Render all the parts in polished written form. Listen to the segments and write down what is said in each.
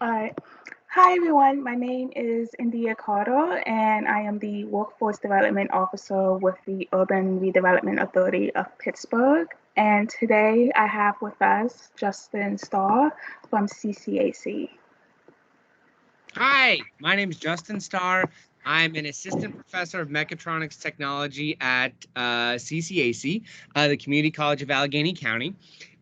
All right. Hi, everyone. My name is India Carter, and I am the Workforce Development Officer with the Urban Redevelopment Authority of Pittsburgh. And today I have with us Justin Starr from CCAC. Hi, my name is Justin Starr. I'm an assistant professor of mechatronics technology at CCAC, the Community College of Allegheny County.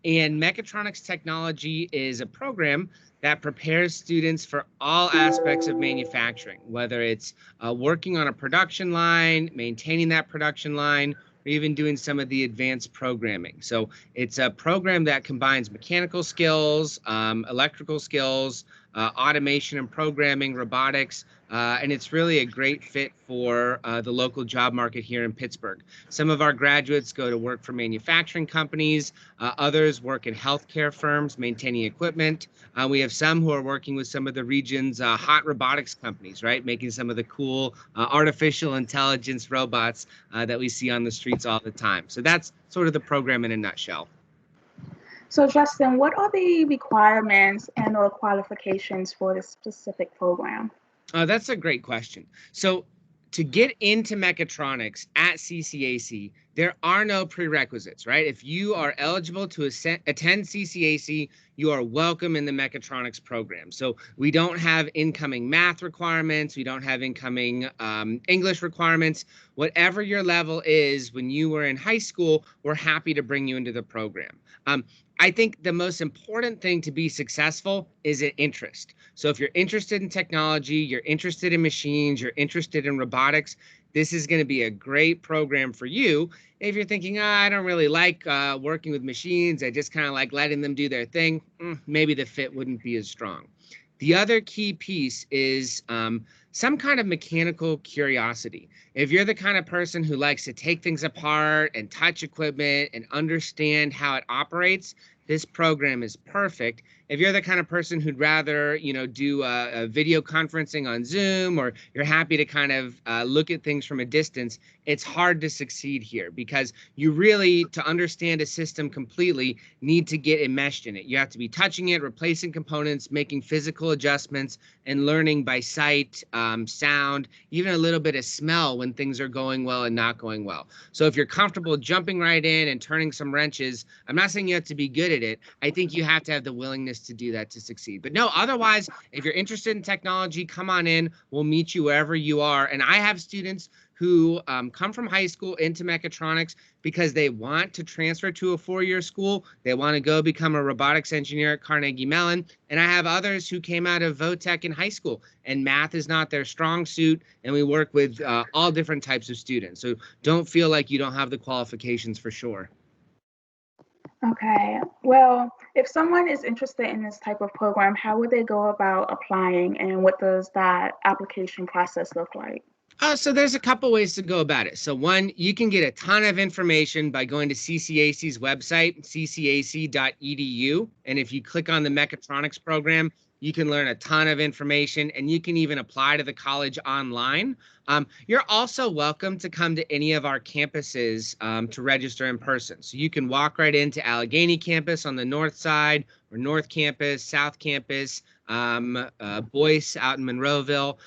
And mechatronics technology is a program that prepares students for all aspects of manufacturing, whether it's working on a production line, maintaining that production line, or even doing some of the advanced programming. So it's a program that combines mechanical skills, electrical skills, automation and programming, robotics, and it's really a great fit for the local job market here in Pittsburgh. Some of our graduates go to work for manufacturing companies, others work in healthcare firms maintaining equipment. We have some who are working with some of the region's hot robotics companies, right, making some of the cool artificial intelligence robots that we see on the streets all the time. So that's sort of the program in a nutshell. So, Justin, what are the requirements and/or qualifications for this specific program? That's a great question. So to get into mechatronics at CCAC, there are no prerequisites, right? If you are eligible to attend CCAC, you are welcome in the mechatronics program. So we don't have incoming math requirements. We don't have incoming English requirements. Whatever your level is when you were in high school, we're happy to bring you into the program. I think the most important thing to be successful is an interest. So if you're interested in technology, you're interested in machines, you're interested in robotics, this is going to be a great program for you. If you're thinking, I don't really like working with machines, I just kind of like letting them do their thing, maybe the fit wouldn't be as strong. The other key piece is some kind of mechanical curiosity. If you're the kind of person who likes to take things apart and touch equipment and understand how it operates, this program is perfect. If you're the kind of person who'd rather, do a video conferencing on Zoom, or you're happy to kind of look at things from a distance, it's hard to succeed here because you really, to understand a system completely, need to get enmeshed in it. You have to be touching it, replacing components, making physical adjustments, and learning by sight, sound, even a little bit of smell when things are going well and not going well. So if you're comfortable jumping right in and turning some wrenches, I'm not saying you have to be good at it. I think you have to have the willingness to do that to succeed. But no, otherwise, if you're interested in technology, come on in. We'll meet you wherever you are. And I have students who come from high school into mechatronics because they want to transfer to a four-year school. They want to go become a robotics engineer at Carnegie Mellon. And I have others who came out of Votech in high school, and math is not their strong suit. And we work with all different types of students. So don't feel like you don't have the qualifications for sure. Okay. Well, if someone is interested in this type of program, how would they go about applying, and what does that application process look like? So there's a couple ways to go about it. So one, you can get a ton of information by going to CCAC's website, ccac.edu. And if you click on the mechatronics program, you can learn a ton of information, and you can even apply to the college online. You're also welcome to come to any of our campuses to register in person. So you can walk right into Allegheny campus on the north side, or North Campus, South Campus, Boyce out in Monroeville,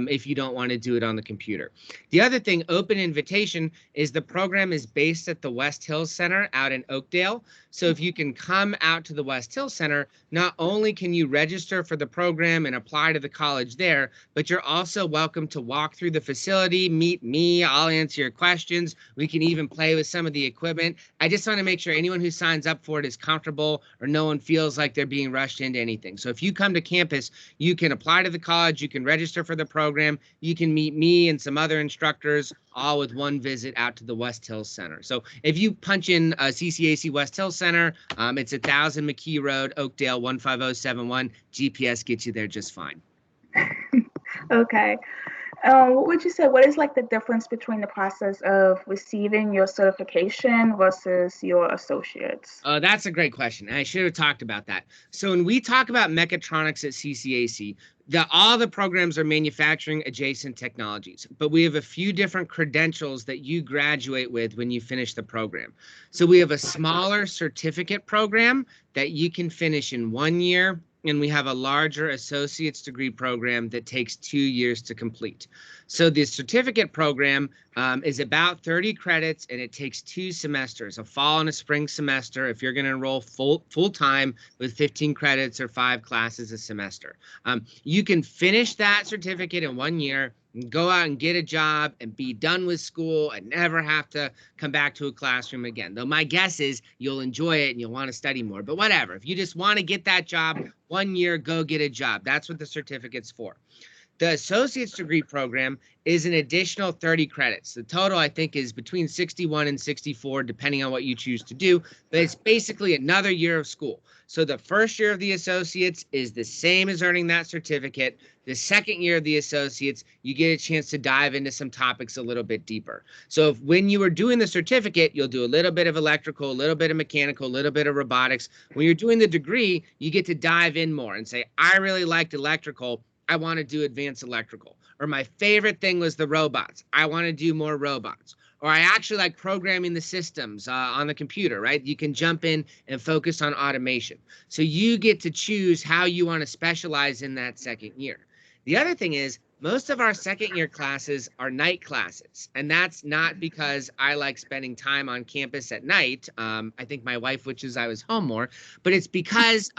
if you don't want to do it on the computer. The other thing, open invitation, is the program is based at the West Hills Center out in Oakdale. So if you can come out to the West Hills Center, not only can you register for the program and apply to the college there, but you're also welcome to walk through the facility, meet me, I'll answer your questions. We can even play with some of the equipment. I just want to make sure anyone who signs up for it is comfortable, or no one feels like they're being rushed into anything. So if you come to campus, you can apply to the college, you can register for the program, you can meet me and some other instructors, all with one visit out to the West Hills Center. So if you punch in CCAC West Hills Center, it's 1000 McKee Road, Oakdale 15071. GPS gets you there just fine. Okay. What would you say, what is like the difference between the process of receiving your certification versus your associates? That's a great question. I should have talked about that. So when we talk about mechatronics at CCAC, all the programs are manufacturing adjacent technologies, but we have a few different credentials that you graduate with when you finish the program. So we have a smaller certificate program that you can finish in 1 year, and we have a larger associate's degree program that takes 2 years to complete. So the certificate program is about 30 credits, and it takes 2 semesters, a fall and a spring semester, if you're going to enroll full time with 15 credits or 5 classes a semester. You can finish that certificate in 1 year, and go out and get a job and be done with school and never have to come back to a classroom again. Though my guess is you'll enjoy it and you'll want to study more. But whatever, if you just want to get that job, 1 year, go get a job. That's what the certificate's for. The associate's degree program is an additional 30 credits. The total, I think, is between 61 and 64, depending on what you choose to do. But it's basically another year of school. So the first year of the associates is the same as earning that certificate. The second year of the associates, you get a chance to dive into some topics a little bit deeper. So if, when you are doing the certificate, you'll do a little bit of electrical, a little bit of mechanical, a little bit of robotics. When you're doing the degree, you get to dive in more and say, I really liked electrical. I want to do advanced electrical. Or my favorite thing was the robots. I want to do more robots. Or I actually like programming the systems on the computer, right? You can jump in and focus on automation. So you get to choose how you want to specialize in that second year. The other thing is, most of our second year classes are night classes, and that's not because I like spending time on campus at night. I think my wife wishes I was home more, but it's because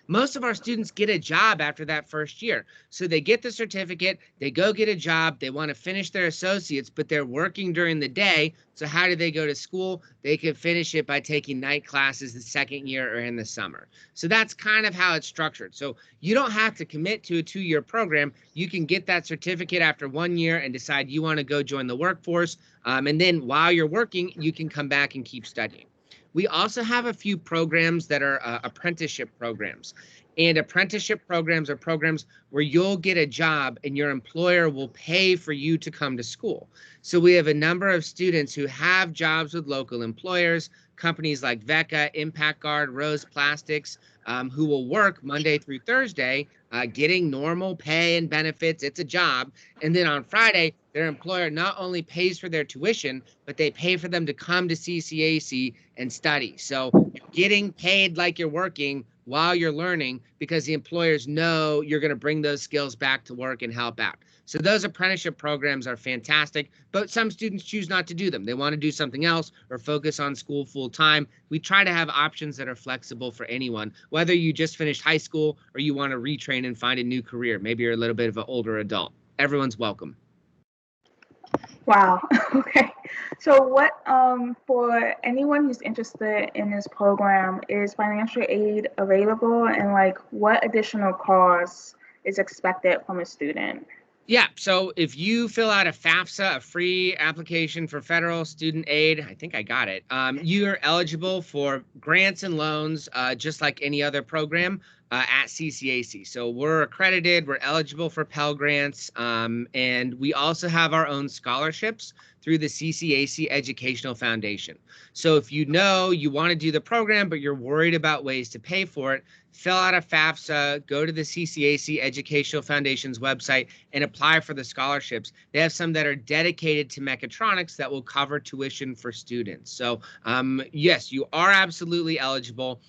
most of our students get a job after that first year. So they get the certificate, they go get a job, they want to finish their associates, but they're working during the day. So how do they go to school? They can finish it by taking night classes the second year or in the summer. So that's kind of how it's structured. So you don't have to commit to a 2-year program. You can get that certificate after 1 year and decide you want to go join the workforce. And then while you're working, you can come back and keep studying. We also have a few programs that are apprenticeship programs. And apprenticeship programs are programs where you'll get a job and your employer will pay for you to come to school. So we have a number of students who have jobs with local employers, companies like VECA, Impact Guard, Rose Plastics, who will work Monday through Thursday, getting normal pay and benefits. It's a job. And then on Friday, their employer not only pays for their tuition, but they pay for them to come to CCAC and study. So you're getting paid like you're working while you're learning, because the employers know you're going to bring those skills back to work and help out. So those apprenticeship programs are fantastic, but some students choose not to do them. They want to do something else or focus on school full time. We try to have options that are flexible for anyone, whether you just finished high school or you want to retrain and find a new career. Maybe you're a little bit of an older adult. Everyone's welcome. Wow. Okay. So what, for anyone who's interested in this program, is financial aid available, and like what additional costs is expected from a student? Yeah, so if you fill out a FAFSA, a free application for federal student aid, I think I got it, you're eligible for grants and loans just like any other program at CCAC. So we're accredited, we're eligible for Pell Grants, and we also have our own scholarships through the CCAC Educational Foundation. So if you know you want to do the program, but you're worried about ways to pay for it, fill out a FAFSA, go to the CCAC Educational Foundation's website and apply for the scholarships. They have some that are dedicated to mechatronics that will cover tuition for students. So yes, you are absolutely eligible.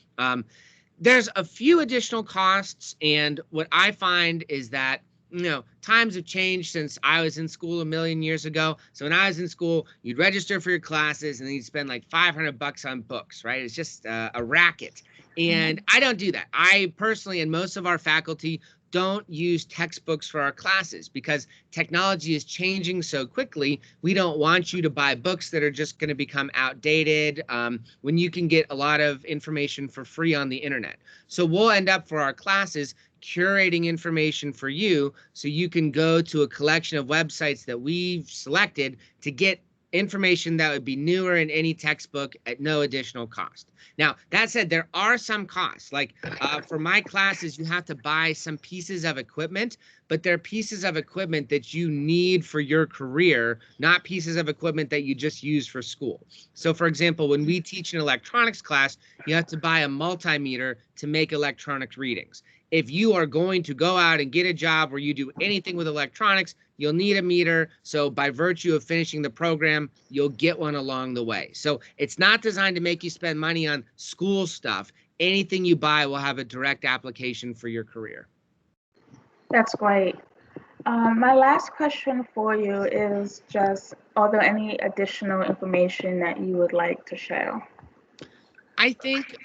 There's a few additional costs, and what I find is that, you know, times have changed since I was in school a million years ago. So when I was in school, you'd register for your classes and then you'd spend like $500 on books, right? It's just a racket. And I don't do that. I personally, and most of our faculty, don't use textbooks for our classes because technology is changing so quickly. We don't want you to buy books that are just going to become outdated when you can get a lot of information for free on the internet. So we'll end up for our classes curating information for you so you can go to a collection of websites that we've selected to get information that would be newer in any textbook at no additional cost. Now, that said, there are some costs. Like for my classes, you have to buy some pieces of equipment, but they're pieces of equipment that you need for your career, not pieces of equipment that you just use for school. So for example, when we teach an electronics class, you have to buy a multimeter to make electronic readings. If you are going to go out and get a job where you do anything with electronics, you'll need a meter. So by virtue of finishing the program, you'll get one along the way. So it's not designed to make you spend money on school stuff. anything you buy will have a direct application for your career. That's great. My last question for you is just, are there any additional information that you would like to share? I think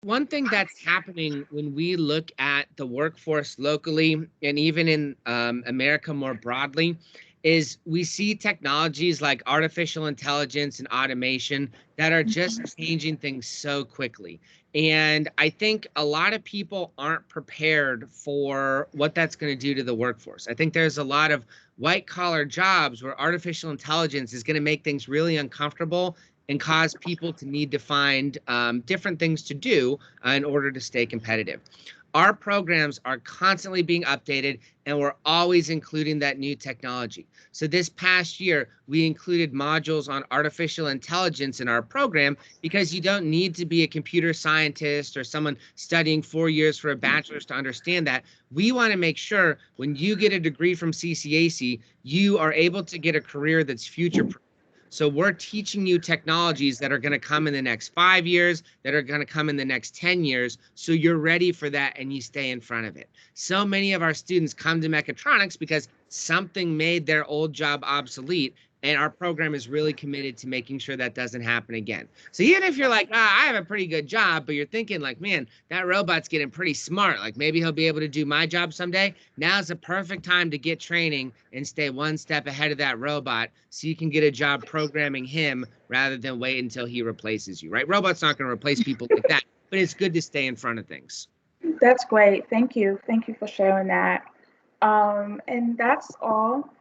one thing that's happening when we look at the workforce locally and even in America more broadly is we see technologies like artificial intelligence and automation that are just changing things so quickly. And I think a lot of people aren't prepared for what that's going to do to the workforce. I think there's a lot of white collar jobs where artificial intelligence is going to make things really uncomfortable and cause people to need to find different things to do in order to stay competitive. Our programs are constantly being updated, and we're always including that new technology. So this past year, we included modules on artificial intelligence in our program because you don't need to be a computer scientist or someone studying 4 years for a bachelor's to understand that. We want to make sure when you get a degree from CCAC, you are able to get a career that's future-proof. So we're teaching you technologies that are going to come in the next 5 years, that are going to come in the next 10 years. So you're ready for that and you stay in front of it. So many of our students come to Mechatronics because something made their old job obsolete. And our program is really committed to making sure that doesn't happen again. So even if you're like, I have a pretty good job, but you're thinking like, man, that robot's getting pretty smart. Like maybe he'll be able to do my job someday. Now's the perfect time to get training and stay one step ahead of that robot so you can get a job programming him rather than wait until he replaces you, right? Robot's not going to replace people like that, but it's good to stay in front of things. That's great. Thank you. Thank you for sharing that. And that's all